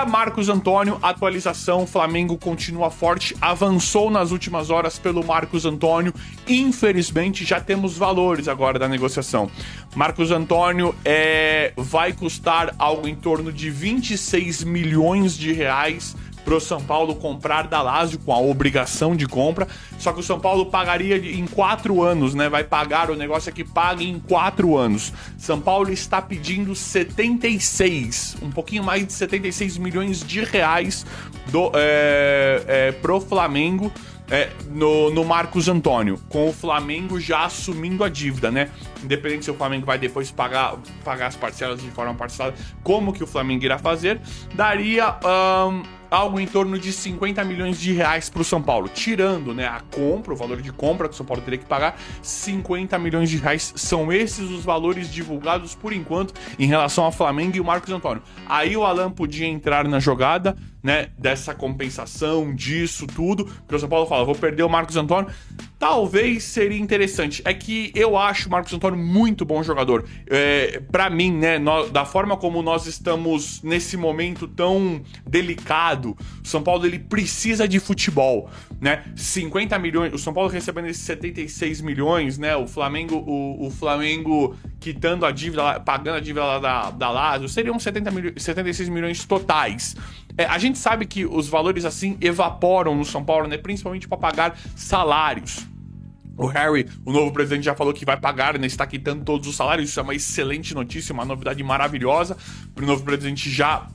Dia Marcos Antônio, atualização, Flamengo continua forte, avançou nas últimas horas pelo Marcos Antônio, infelizmente já temos valores agora da negociação. Marcos Antônio vai custar algo em torno de 26 milhões de reais pro São Paulo comprar da Lazio, com a obrigação de compra, só que o São Paulo pagaria em 4 anos, né? Vai pagar, o negócio é que pague em 4 anos. São Paulo está pedindo 76, um pouquinho mais de 76 milhões de reais pro Flamengo, no Marcos Antônio, com o Flamengo já assumindo a dívida, né? Independente se o Flamengo vai depois pagar as parcelas de forma parcelada, como que o Flamengo irá fazer, daria algo em torno de 50 milhões de reais para o São Paulo, tirando, né, a compra, o valor de compra que o São Paulo teria que pagar, 50 milhões de reais, são esses os valores divulgados por enquanto em relação ao Flamengo e o Marcos Antônio. Aí o Alan podia entrar na jogada, né, dessa compensação, disso tudo, porque o São Paulo fala, vou perder o Marcos Antônio, talvez seria interessante. É que eu acho o Marcos Antônio muito bom jogador. Pra mim, né, da forma como nós estamos nesse momento tão delicado, o São Paulo ele precisa de futebol, né? 50 milhões, o São Paulo recebendo esses 76 milhões, né? O Flamengo quitando a dívida, pagando a dívida lá da Lazio, seriam 76 milhões totais. A gente sabe que os valores assim evaporam no São Paulo, né? Principalmente para pagar salários. O Harry, o novo presidente, já falou que vai pagar, né? Está quitando todos os salários. Isso é uma excelente notícia, uma novidade maravilhosa. O novo presidente já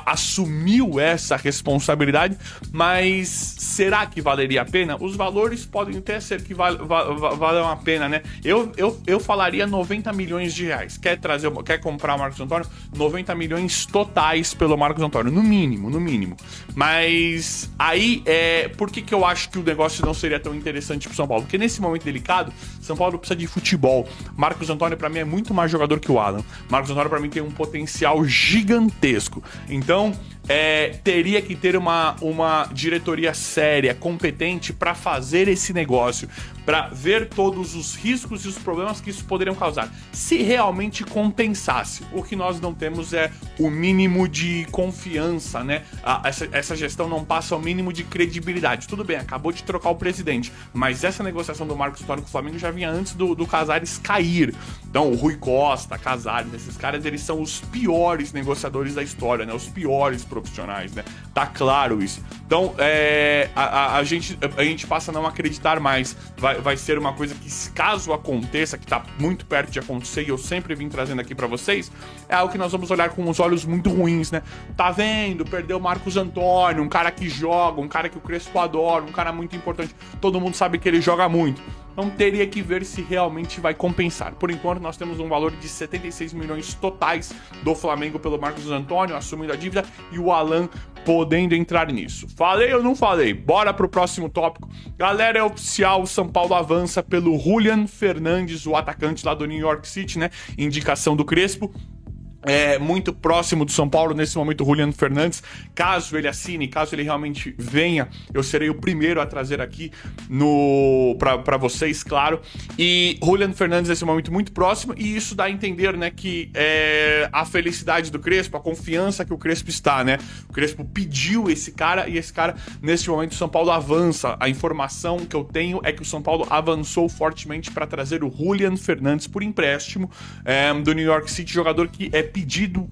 assumiu essa responsabilidade, mas será que valeria a pena? Os valores podem até ser que valham a pena, né? Eu falaria 90 milhões de reais. Quer comprar o Marcos Antônio? 90 milhões totais pelo Marcos Antônio, no mínimo. Mas aí, por que eu acho que o negócio não seria tão interessante pro São Paulo? Porque nesse momento delicado, São Paulo precisa de futebol. Marcos Antônio, pra mim, é muito mais jogador que o Alan. Marcos Antônio, pra mim, tem um potencial gigantesco. Então, teria que ter uma diretoria séria, competente para fazer esse negócio, para ver todos os riscos e os problemas que isso poderiam causar. Se realmente compensasse, o que nós não temos é o mínimo de confiança, né? Essa gestão não passa o mínimo de credibilidade. Tudo bem, acabou de trocar o presidente, mas essa negociação do Marcos Antônio com o Flamengo já vinha antes do Casares cair. Então, o Rui Costa, Casares, esses caras, eles são os piores negociadores da história, né? Os piores profissionais, né? Tá claro isso. Então, a gente passa a não acreditar mais. Vai ser uma coisa que, caso aconteça, que tá muito perto de acontecer, e eu sempre vim trazendo aqui pra vocês, é algo que nós vamos olhar com os olhos muito ruins, né? Tá vendo? Perdeu o Marcos Antônio, um cara que joga, um cara que o Crespo adora, um cara muito importante. Todo mundo sabe que ele joga muito. Então teria que ver se realmente vai compensar. Por enquanto, nós temos um valor de 76 milhões totais do Flamengo pelo Marcos Antônio, assumindo a dívida, e o Alan podendo entrar nisso. Falei ou não falei? Bora pro próximo tópico. Galera, é oficial, o São Paulo avança pelo Julian Fernandes, o atacante lá do New York City, né? Indicação do Crespo. Muito próximo do São Paulo nesse momento, o Julian Fernandes. Caso ele assine, caso ele realmente venha, eu serei o primeiro a trazer aqui pra vocês, claro. E Julian Fernandes nesse momento muito próximo, e isso dá a entender, né, que a felicidade do Crespo, a confiança que o Crespo está, né? O Crespo pediu esse cara, e esse cara, nesse momento, o São Paulo avança. A informação que eu tenho é que o São Paulo avançou fortemente para trazer o Julian Fernandes por empréstimo do New York City, jogador que pedido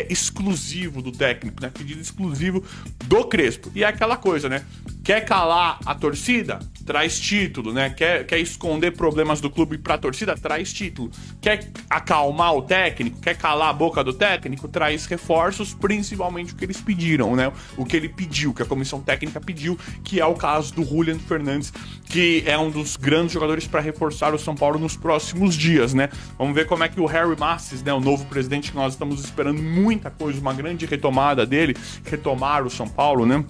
exclusivo do técnico, né? Pedido exclusivo do Crespo. E é aquela coisa, né? Quer calar a torcida? Traz título, né? Quer esconder problemas do clube pra torcida? Traz título. Quer acalmar o técnico? Quer calar a boca do técnico? Traz reforços, principalmente o que eles pediram, né? O que ele pediu, que a comissão técnica pediu, que é o caso do Julian Fernandes, que é um dos grandes jogadores para reforçar o São Paulo nos próximos dias, né? Vamos ver como é que o Harry Masses, né, o novo presidente, que nós estamos esperando muita coisa, uma grande retomada dele, retomar o São Paulo, né?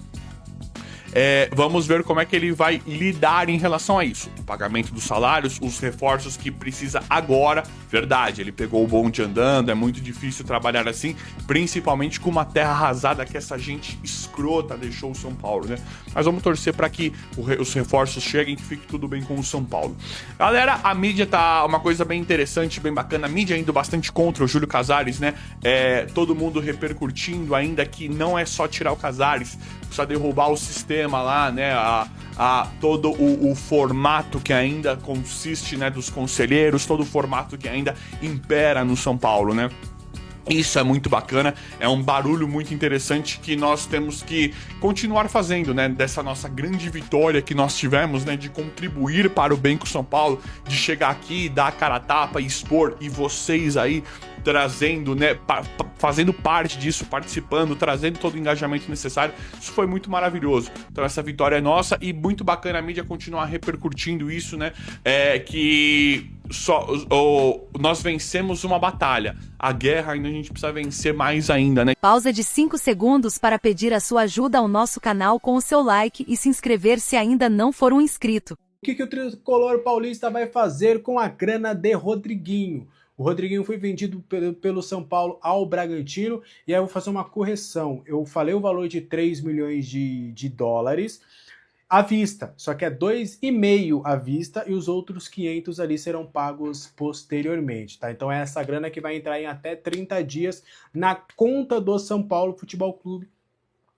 Vamos ver como é que ele vai lidar em relação a isso. O pagamento dos salários, os reforços que precisa agora. Verdade, ele pegou o bonde andando, é muito difícil trabalhar assim, principalmente com uma terra arrasada que essa gente escrota deixou o São Paulo, né? Mas vamos torcer para que os reforços cheguem, que fique tudo bem com o São Paulo. Galera, a mídia tá uma coisa bem interessante, bem bacana. A mídia indo bastante contra o Júlio Casares, né? Todo mundo repercutindo ainda que não é só tirar o Casares, precisa derrubar o sistema lá, né? Todo o formato que ainda consiste, né, dos conselheiros, todo o formato que ainda impera no São Paulo, né? Isso é muito bacana, é um barulho muito interessante que nós temos que continuar fazendo, né? Dessa nossa grande vitória que nós tivemos, né? De contribuir para o bem com o São Paulo, de chegar aqui, dar a cara a tapa e expor, e vocês aí trazendo, né? Fazendo parte disso, participando, trazendo todo o engajamento necessário. Isso foi muito maravilhoso. Então essa vitória é nossa e muito bacana a mídia continuar repercutindo isso, né? Nós vencemos uma batalha. A guerra ainda a gente precisa vencer mais ainda, né? Pausa de 5 segundos para pedir a sua ajuda ao nosso canal com o seu like e se inscrever se ainda não for um inscrito. O que o tricolor paulista vai fazer com a grana de Rodriguinho? O Rodriguinho foi vendido pelo São Paulo ao Bragantino e aí eu vou fazer uma correção. Eu falei o valor de 3 milhões de dólares à vista, só que é 2,5 à vista e os outros 500 ali serão pagos posteriormente, tá? Então é essa grana que vai entrar em até 30 dias na conta do São Paulo Futebol Clube.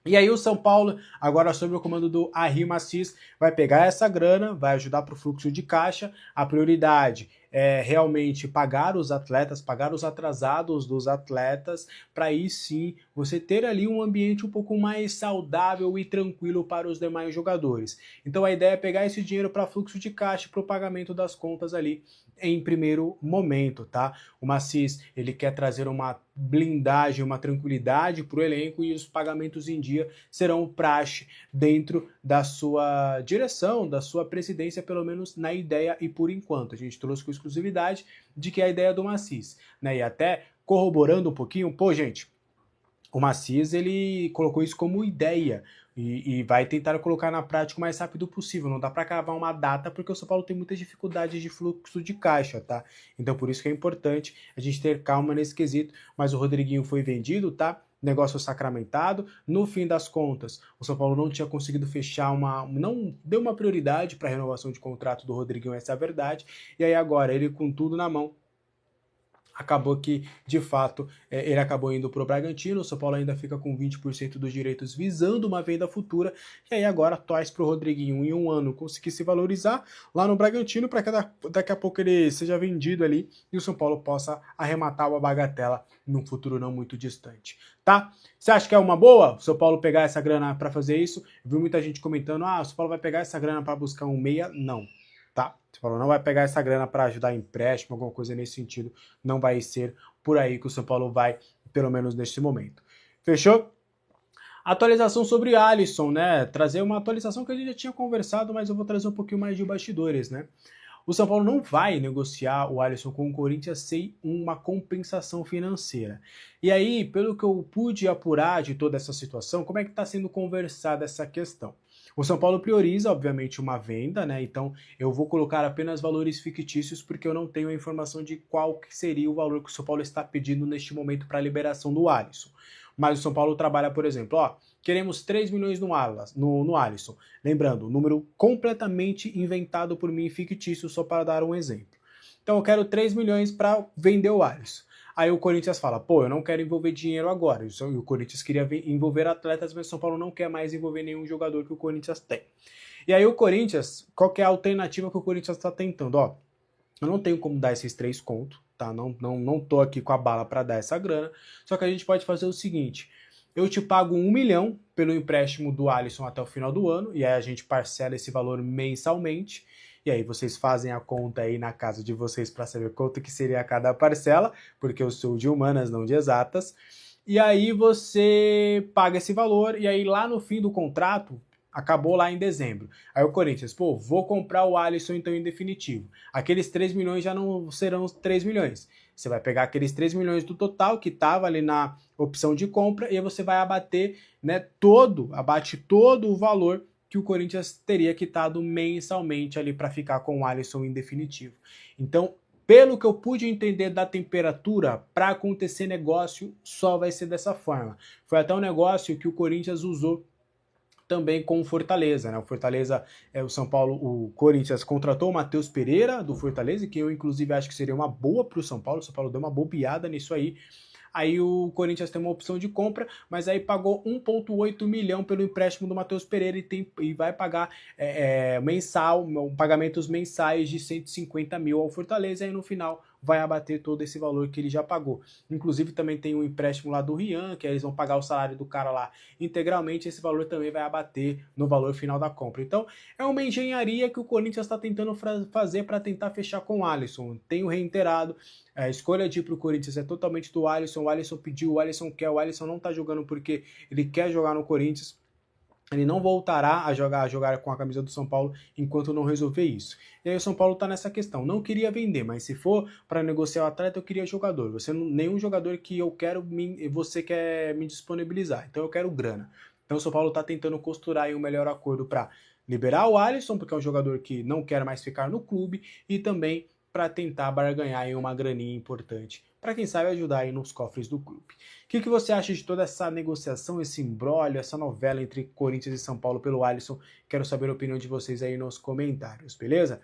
E aí o São Paulo, agora sob o comando do Arrima Assis, vai pegar essa grana, vai ajudar para o fluxo de caixa. A prioridade é realmente pagar os atletas, pagar os atrasados dos atletas, para aí sim você ter ali um ambiente um pouco mais saudável e tranquilo para os demais jogadores. Então a ideia é pegar esse dinheiro para fluxo de caixa, para o pagamento das contas ali em primeiro momento, tá? O Macis, ele quer trazer uma blindagem, uma tranquilidade para o elenco e os pagamentos em dia serão praxe dentro da sua direção, da sua presidência, pelo menos na ideia e por enquanto. A gente trouxe com exclusividade de que é a ideia do Macis, né? E até corroborando um pouquinho, pô, gente, o Macis, ele colocou isso como ideia e vai tentar colocar na prática o mais rápido possível. Não dá para cravar uma data porque o São Paulo tem muitas dificuldades de fluxo de caixa, tá? Então por isso que é importante a gente ter calma nesse quesito. Mas o Rodriguinho foi vendido, tá? Negócio sacramentado. No fim das contas, o São Paulo não tinha conseguido fechar não deu uma prioridade para a renovação de contrato do Rodriguinho, essa é a verdade. E aí agora, ele com tudo na mão, acabou que, de fato, ele acabou indo para o Bragantino. O São Paulo ainda fica com 20% dos direitos visando uma venda futura. E aí agora torce para o Rodriguinho em um ano conseguir se valorizar lá no Bragantino para que daqui a pouco ele seja vendido ali e o São Paulo possa arrematar uma bagatela num futuro não muito distante, tá? Você acha que é uma boa o São Paulo pegar essa grana para fazer isso? Eu vi muita gente comentando, o São Paulo vai pegar essa grana para buscar um meia? Não. Tá? Você falou, não vai pegar essa grana para ajudar empréstimo, alguma coisa nesse sentido. Não vai ser por aí que o São Paulo vai, pelo menos neste momento. Fechou? Atualização sobre Alisson, né? Trazer uma atualização que a gente já tinha conversado, mas eu vou trazer um pouquinho mais de bastidores, né? O São Paulo não vai negociar o Alisson com o Corinthians sem uma compensação financeira. E aí, pelo que eu pude apurar de toda essa situação, como é que está sendo conversada essa questão? O São Paulo prioriza, obviamente, uma venda, né? Então eu vou colocar apenas valores fictícios porque eu não tenho a informação de qual que seria o valor que o São Paulo está pedindo neste momento para a liberação do Alisson. Mas o São Paulo trabalha, por exemplo, queremos 3 milhões no Alisson. Lembrando, número completamente inventado por mim, fictício, só para dar um exemplo. Então eu quero 3 milhões para vender o Alisson. Aí o Corinthians fala, eu não quero envolver dinheiro agora. E o Corinthians queria envolver atletas, mas o São Paulo não quer mais envolver nenhum jogador que o Corinthians tem. E aí o Corinthians, qual que é a alternativa que o Corinthians está tentando? Eu não tenho como dar esses 3 contos, tá? Não tô aqui com a bala para dar essa grana. Só que a gente pode fazer o seguinte, eu te pago 1 milhão pelo empréstimo do Alisson até o final do ano, e aí a gente parcela esse valor mensalmente. E aí vocês fazem a conta aí na casa de vocês para saber quanto que seria cada parcela, porque eu sou de humanas, não de exatas. E aí você paga esse valor e aí lá no fim do contrato, acabou lá em dezembro. Aí o Corinthians, vou comprar o Alisson então em definitivo. Aqueles 3 milhões já não serão os 3 milhões. Você vai pegar aqueles 3 milhões do total que estava ali na opção de compra e aí você vai abater, né, abate todo o valor que o Corinthians teria quitado mensalmente ali para ficar com o Alisson em definitivo. Então, pelo que eu pude entender da temperatura, para acontecer negócio, só vai ser dessa forma. Foi até um negócio que o Corinthians usou também com o Fortaleza, né? O Fortaleza, o São Paulo, o Corinthians contratou o Matheus Pereira do Fortaleza, que eu inclusive acho que seria uma boa para o São Paulo deu uma bobeada nisso aí. Aí o Corinthians tem uma opção de compra, mas aí pagou 1,8 milhão pelo empréstimo do Matheus Pereira e vai pagar pagamentos mensais de 150 mil ao Fortaleza, e aí no final vai abater todo esse valor que ele já pagou. Inclusive também tem um empréstimo lá do Rian, que eles vão pagar o salário do cara lá integralmente, esse valor também vai abater no valor final da compra. Então é uma engenharia que o Corinthians está tentando fazer para tentar fechar com o Alisson. Tenho reiterado, a escolha de ir para o Corinthians é totalmente do Alisson, o Alisson pediu, o Alisson quer, o Alisson não está jogando porque ele quer jogar no Corinthians. Ele não voltará a jogar com a camisa do São Paulo enquanto não resolver isso. E aí o São Paulo está nessa questão. Não queria vender, mas se for para negociar o atleta, eu queria jogador. Nenhum jogador que eu quero, você quer me disponibilizar. Então eu quero grana. Então o São Paulo está tentando costurar aí um melhor acordo para liberar o Alisson, porque é um jogador que não quer mais ficar no clube, e também para tentar barganhar aí uma graninha importante, para quem sabe ajudar aí nos cofres do clube. O que você acha de toda essa negociação, esse imbróglio, essa novela entre Corinthians e São Paulo pelo Alisson? Quero saber a opinião de vocês aí nos comentários, beleza?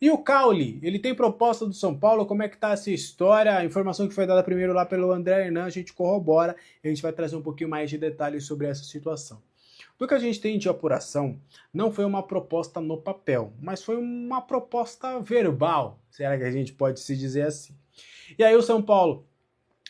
E o Cauli, ele tem proposta do São Paulo, como é que tá essa história? A informação que foi dada primeiro lá pelo André Hernan, a gente corrobora e a gente vai trazer um pouquinho mais de detalhes sobre essa situação. Do que a gente tem de apuração, não foi uma proposta no papel, mas foi uma proposta verbal, será que a gente pode se dizer assim? E aí o São Paulo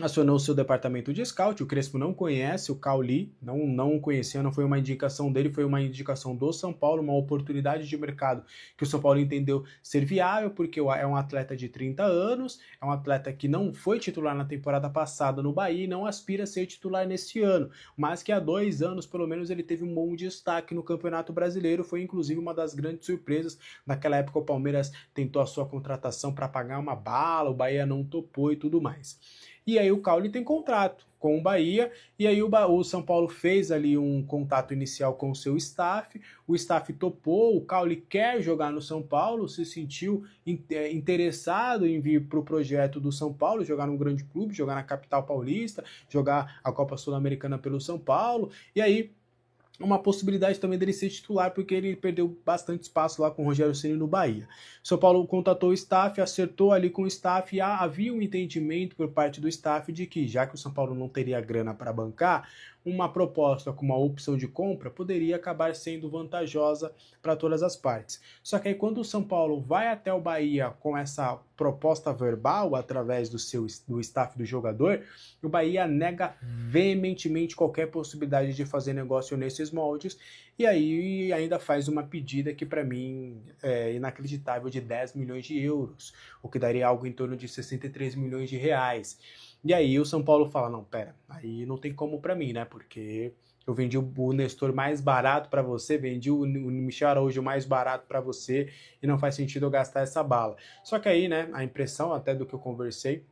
acionou o seu departamento de scout, o Crespo não conhece o Cauli, não conhecia, não foi uma indicação dele, foi uma indicação do São Paulo, uma oportunidade de mercado que o São Paulo entendeu ser viável, porque é um atleta de 30 anos, é um atleta que não foi titular na temporada passada no Bahia e não aspira a ser titular nesse ano, mas que há 2 anos, pelo menos, ele teve um bom destaque no Campeonato Brasileiro, foi inclusive uma das grandes surpresas. Naquela época o Palmeiras tentou a sua contratação para pagar uma bala, o Bahia não topou e tudo mais. E aí o Cauli tem contrato com o Bahia, e aí o São Paulo fez ali um contato inicial com o seu staff, o staff topou, o Cauli quer jogar no São Paulo, se sentiu interessado em vir para o projeto do São Paulo, jogar num grande clube, jogar na capital paulista, jogar a Copa Sul-Americana pelo São Paulo, e aí uma possibilidade também dele ser titular, porque ele perdeu bastante espaço lá com o Rogério Ceni no Bahia. São Paulo contatou o staff, acertou ali com o staff, e havia um entendimento por parte do staff de que, já que o São Paulo não teria grana para bancar, uma proposta com uma opção de compra poderia acabar sendo vantajosa para todas as partes. Só que aí quando o São Paulo vai até o Bahia com essa proposta verbal através do staff do jogador, o Bahia nega veementemente qualquer possibilidade de fazer negócio nesses moldes, e aí ainda faz uma pedida que para mim é inacreditável, de 10 milhões de euros, o que daria algo em torno de 63 milhões de reais. E aí o São Paulo fala, não, pera, aí não tem como pra mim, né, porque eu vendi o Nestor mais barato pra você, vendi o Michel Araújo mais barato pra você, e não faz sentido eu gastar essa bala. Só que aí, né, a impressão até do que eu conversei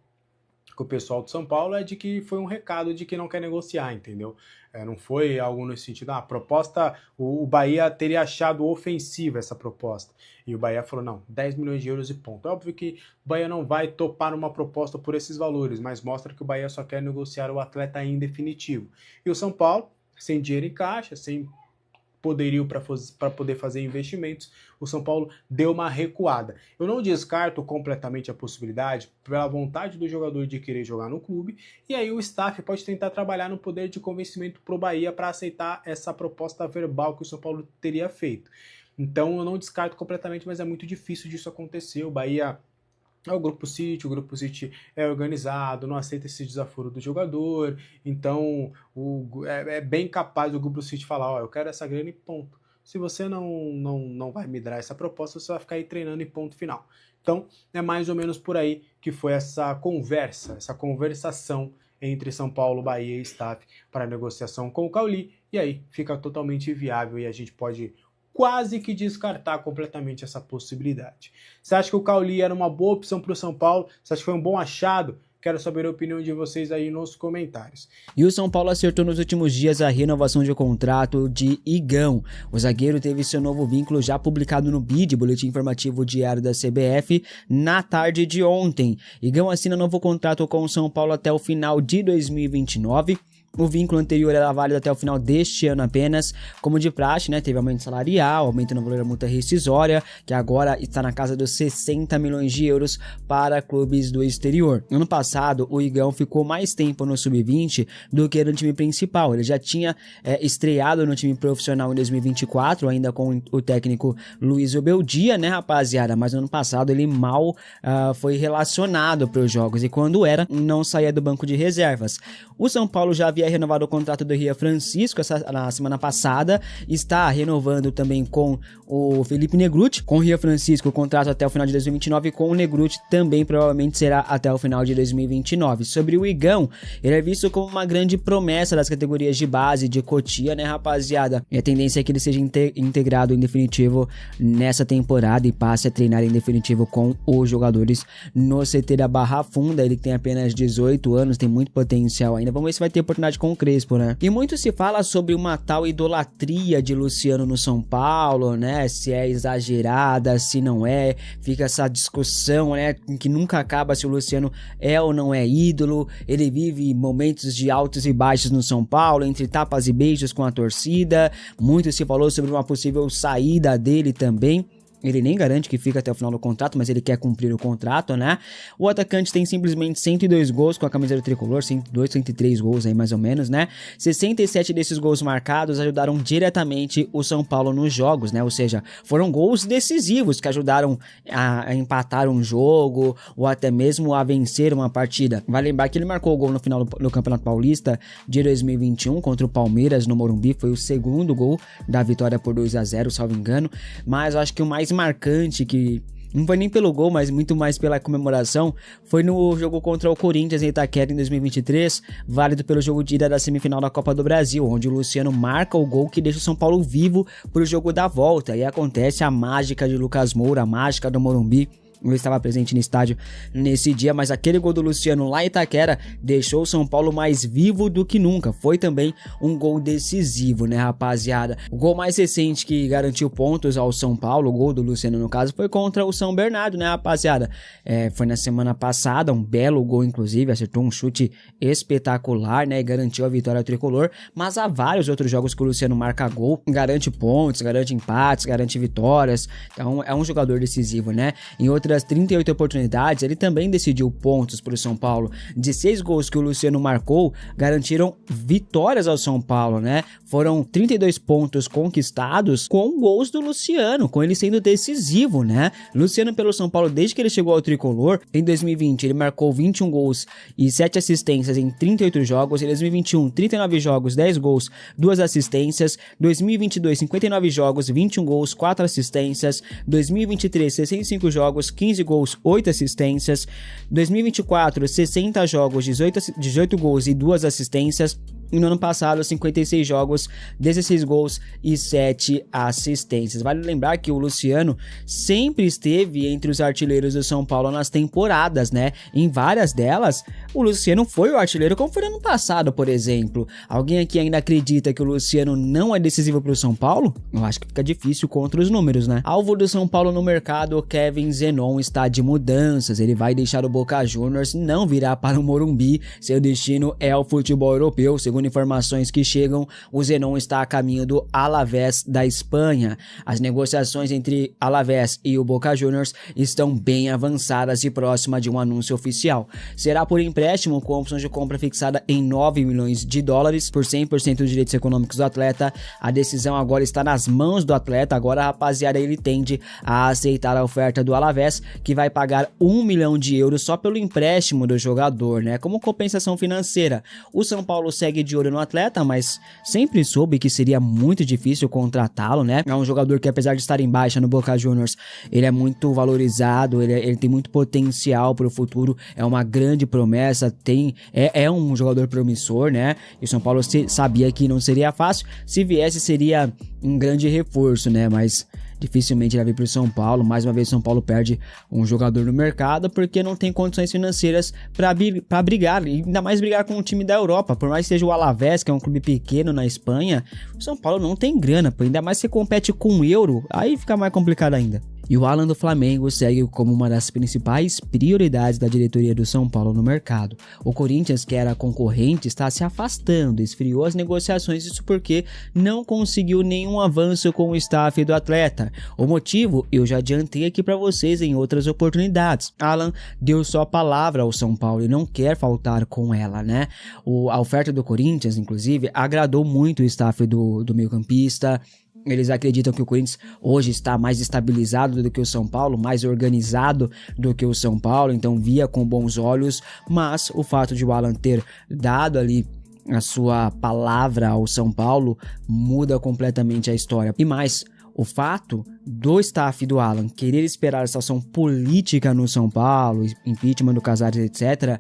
com o pessoal do São Paulo é de que foi um recado de que não quer negociar, entendeu? Não foi algo nesse sentido, a proposta, o Bahia teria achado ofensiva essa proposta, e o Bahia falou, não, 10 milhões de euros e ponto. É óbvio que o Bahia não vai topar uma proposta por esses valores, mas mostra que o Bahia só quer negociar o atleta em definitivo. E o São Paulo, sem dinheiro em caixa, sem poderio para poder fazer investimentos, o São Paulo deu uma recuada. Eu não descarto completamente a possibilidade, pela vontade do jogador de querer jogar no clube, e aí o staff pode tentar trabalhar no poder de convencimento para o Bahia para aceitar essa proposta verbal que o São Paulo teria feito. Então eu não descarto completamente, mas é muito difícil disso acontecer. O Bahia é o Grupo City é organizado, não aceita esse desaforo do jogador, então é bem capaz do Grupo City falar, ó, eu quero essa grana e ponto. Se você não vai me dar essa proposta, você vai ficar aí treinando e ponto final. Então é mais ou menos por aí que foi essa conversação entre São Paulo, Bahia e staff para a negociação com o Cauli, e aí fica totalmente viável e a gente pode quase que descartar completamente essa possibilidade. Você acha que o Cauli era uma boa opção para o São Paulo? Você acha que foi um bom achado? Quero saber a opinião de vocês aí nos comentários. E o São Paulo acertou nos últimos dias a renovação de contrato de Igão. O zagueiro teve seu novo vínculo já publicado no BID, Boletim Informativo Diário da CBF, na tarde de ontem. Igão assina novo contrato com o São Paulo até o final de 2029. O vínculo anterior era válido até o final deste ano apenas, como de praxe, né? Teve aumento salarial, aumento no valor da multa rescisória, que agora está na casa dos 60 milhões de euros para clubes do exterior. Ano passado, o Igão ficou mais tempo no Sub-20 do que no time principal. Ele já tinha estreado no time profissional em 2024, ainda com o técnico Luiz Obeldia, né, rapaziada? Mas no ano passado ele mal foi relacionado para os jogos e quando não saía do banco de reservas. O São Paulo já havia renovado o contrato do Ria Francisco na semana passada, está renovando também com o Felipe Negrutti. Com o Ria Francisco o contrato até o final de 2029 e com o Negrutti também provavelmente será até o final de 2029. Sobre o Igão, ele é visto como uma grande promessa das categorias de base de Cotia, né, rapaziada? E a tendência é que ele seja integrado em definitivo nessa temporada e passe a treinar em definitivo com os jogadores no CT da Barra Funda. Ele tem apenas 18 anos, tem muito potencial ainda. Vamos ver se vai ter oportunidade com o Crespo, né? E muito se fala sobre uma tal idolatria de Luciano no São Paulo, né? Se é exagerada, se não é. Fica essa discussão, né? Que nunca acaba se o Luciano é ou não é ídolo. Ele vive momentos de altos e baixos no São Paulo, entre tapas e beijos com a torcida. Muito se falou sobre uma possível saída dele também. Ele nem garante que fica até o final do contrato, mas ele quer cumprir o contrato, né? O atacante tem simplesmente 102 gols com a camisa do tricolor, 102, 103 gols aí mais ou menos, né? 67 desses gols marcados ajudaram diretamente o São Paulo nos jogos, né? Ou seja, foram gols decisivos que ajudaram a empatar um jogo ou até mesmo a vencer uma partida. Vale lembrar que ele marcou o gol no final do Campeonato Paulista de 2021 contra o Palmeiras no Morumbi, foi o segundo gol da vitória por 2-0, salvo engano, mas eu acho que o mais marcante, que não foi nem pelo gol, mas muito mais pela comemoração, foi no jogo contra o Corinthians em Itaquera em 2023, válido pelo jogo de ida da semifinal da Copa do Brasil, onde o Luciano marca o gol que deixa o São Paulo vivo pro jogo da volta, e acontece a mágica de Lucas Moura, a mágica do Morumbi. Eu estava presente no estádio nesse dia, mas aquele gol do Luciano lá em Itaquera deixou o São Paulo mais vivo do que nunca. Foi também um gol decisivo, né, rapaziada? O gol mais recente que garantiu pontos ao São Paulo, o gol do Luciano no caso, foi contra o São Bernardo, né, rapaziada? Foi na semana passada, um belo gol inclusive, acertou um chute espetacular, né, e garantiu a vitória ao tricolor. Mas há vários outros jogos que o Luciano marca gol, garante pontos, garante empates, garante vitórias. Então é um jogador decisivo, né? Em outras 38 oportunidades, ele também decidiu pontos para o São Paulo. 16 gols que o Luciano marcou garantiram vitórias ao São Paulo, né? Foram 32 pontos conquistados com gols do Luciano, com ele sendo decisivo, né? Luciano pelo São Paulo, desde que ele chegou ao tricolor, em 2020 ele marcou 21 gols e 7 assistências em 38 jogos. Em 2021, 39 jogos, 10 gols, 2 assistências. 2022, 59 jogos, 21 gols, 4 assistências. 2023, 65 jogos, 15 gols, 8 assistências. 2024, 60 jogos, 18 gols e 2 assistências. E no ano passado, 56 jogos, 16 gols e 7 assistências. Vale lembrar que o Luciano sempre esteve entre os artilheiros do São Paulo nas temporadas, né? Em várias delas, o Luciano foi o artilheiro, como foi no ano passado, por exemplo. Alguém aqui ainda acredita que o Luciano não é decisivo para o São Paulo? Eu acho que fica difícil contra os números, né? Alvo do São Paulo no mercado, Kevin Zenon está de mudanças. Ele vai deixar o Boca Juniors, não virá para o Morumbi. Seu destino é o futebol europeu, segundo informações que chegam, o Zenon está a caminho do Alavés da Espanha. As negociações entre Alavés e o Boca Juniors estão bem avançadas e próxima de um anúncio oficial. Será por empréstimo com opção de compra fixada em 9 milhões de dólares por 100% dos direitos econômicos do atleta. A decisão agora está nas mãos do atleta. Agora, rapaziada, ele tende a aceitar a oferta do Alavés, que vai pagar 1 milhão de euros só pelo empréstimo do jogador, né? Como compensação financeira. O São Paulo segue de olho no atleta, mas sempre soube que seria muito difícil contratá-lo, né? É um jogador que, apesar de estar em baixa no Boca Juniors, ele é muito valorizado, ele tem muito potencial para o futuro, é uma grande promessa, é um jogador promissor, né? E o São Paulo sabia que não seria fácil, se viesse seria um grande reforço, né? Mas dificilmente ele vai vir para o São Paulo. Mais uma vez, São Paulo perde um jogador no mercado porque não tem condições financeiras para brigar, e ainda mais brigar com um time da Europa. Por mais que seja o Alavés, que é um clube pequeno na Espanha, o São Paulo não tem grana, pô. Ainda mais se compete com o Euro, aí fica mais complicado ainda. E o Alan do Flamengo segue como uma das principais prioridades da diretoria do São Paulo no mercado. O Corinthians, que era concorrente, está se afastando, esfriou as negociações, isso porque não conseguiu nenhum avanço com o staff do atleta. O motivo eu já adiantei aqui para vocês em outras oportunidades. Alan deu só palavra ao São Paulo e não quer faltar com ela, né? A oferta do Corinthians, inclusive, agradou muito o staff do meio-campista. Eles acreditam que o Corinthians hoje está mais estabilizado do que o São Paulo, mais organizado do que o São Paulo, então via com bons olhos, mas o fato de o Alan ter dado ali a sua palavra ao São Paulo muda completamente a história. E mais, o fato do staff do Alan querer esperar a situação política no São Paulo, impeachment do Casares, etc.,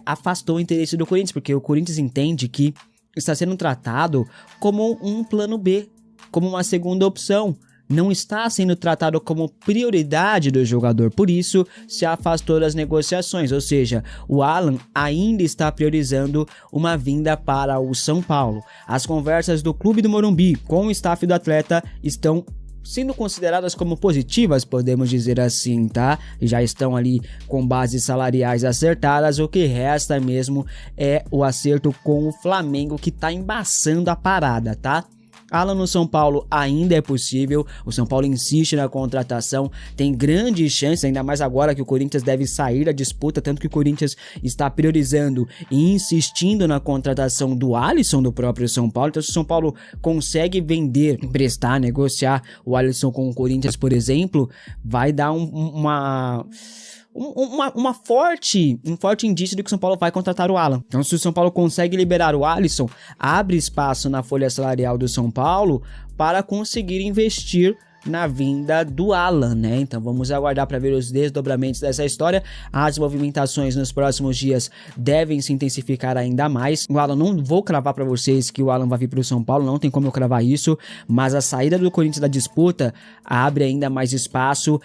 afastou o interesse do Corinthians, porque o Corinthians entende que está sendo tratado como um plano B, como uma segunda opção, não está sendo tratado como prioridade do jogador, por isso se afastou das negociações, ou seja, o Alan ainda está priorizando uma vinda para o São Paulo. As conversas do Clube do Morumbi com o staff do atleta estão sendo consideradas como positivas, podemos dizer assim, tá? Já estão ali com bases salariais acertadas, o que resta mesmo é o acerto com o Flamengo, que tá embaçando a parada, tá? Alan no São Paulo ainda é possível, o São Paulo insiste na contratação, tem grandes chances, ainda mais agora que o Corinthians deve sair da disputa, tanto que o Corinthians está priorizando e insistindo na contratação do Alisson do próprio São Paulo. Então se o São Paulo consegue vender, emprestar, negociar o Alisson com o Corinthians, por exemplo, vai dar um forte indício de que o São Paulo vai contratar o Alan. Então se o São Paulo consegue liberar o Alisson, abre espaço na folha salarial do São Paulo para conseguir investir na vinda do Alan, né? Então vamos aguardar para ver os desdobramentos dessa história. As movimentações nos próximos dias devem se intensificar ainda mais. O Alan, não vou cravar para vocês que o Alan vai vir para o São Paulo, não tem como eu cravar isso, mas a saída do Corinthians da disputa abre ainda mais espaço,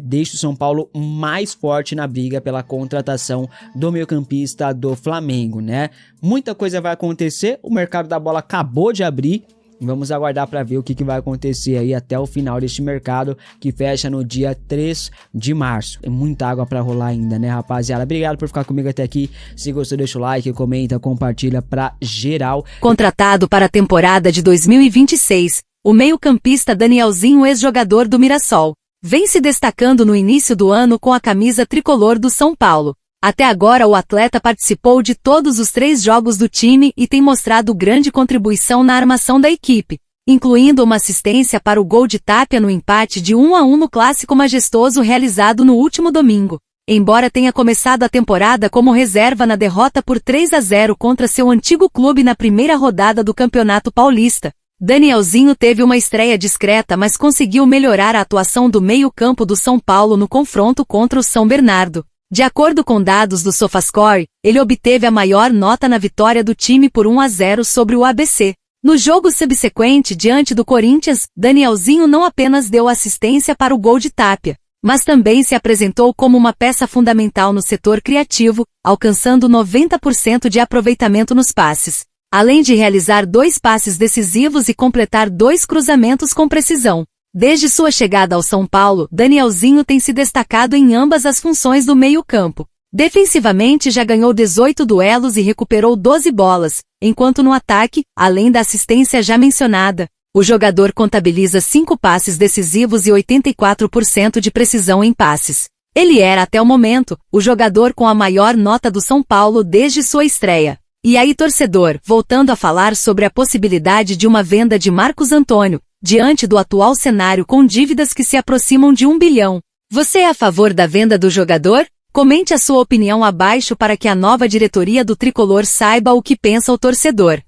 deixa o São Paulo mais forte na briga pela contratação do meio-campista do Flamengo, né? Muita coisa vai acontecer, o mercado da bola acabou de abrir. Vamos aguardar para ver o que vai acontecer aí até o final deste mercado, que fecha no dia 3 de março. Tem muita água para rolar ainda, né, rapaziada? Obrigado por ficar comigo até aqui. Se gostou, deixa o like, comenta, compartilha pra geral. Contratado para a temporada de 2026, o meio-campista Danielzinho, ex-jogador do Mirassol, vem se destacando no início do ano com a camisa tricolor do São Paulo. Até agora o atleta participou de todos os 3 jogos do time e tem mostrado grande contribuição na armação da equipe, incluindo uma assistência para o gol de Tapia no empate de 1-1 no clássico majestoso realizado no último domingo. Embora tenha começado a temporada como reserva na derrota por 3-0 contra seu antigo clube na primeira rodada do Campeonato Paulista, Danielzinho teve uma estreia discreta, mas conseguiu melhorar a atuação do meio-campo do São Paulo no confronto contra o São Bernardo. De acordo com dados do SofaScore, ele obteve a maior nota na vitória do time por 1-0 sobre o ABC. No jogo subsequente diante do Corinthians, Danielzinho não apenas deu assistência para o gol de Tapia, mas também se apresentou como uma peça fundamental no setor criativo, alcançando 90% de aproveitamento nos passes, além de realizar 2 passes decisivos e completar 2 cruzamentos com precisão. Desde sua chegada ao São Paulo, Danielzinho tem se destacado em ambas as funções do meio-campo. Defensivamente já ganhou 18 duelos e recuperou 12 bolas, enquanto no ataque, além da assistência já mencionada, o jogador contabiliza 5 passes decisivos e 84% de precisão em passes. Ele era, até o momento, o jogador com a maior nota do São Paulo desde sua estreia. E aí, torcedor, voltando a falar sobre a possibilidade de uma venda de Marcos Antônio, diante do atual cenário com dívidas que se aproximam de 1 bilhão. Você é a favor da venda do jogador? Comente a sua opinião abaixo para que a nova diretoria do Tricolor saiba o que pensa o torcedor.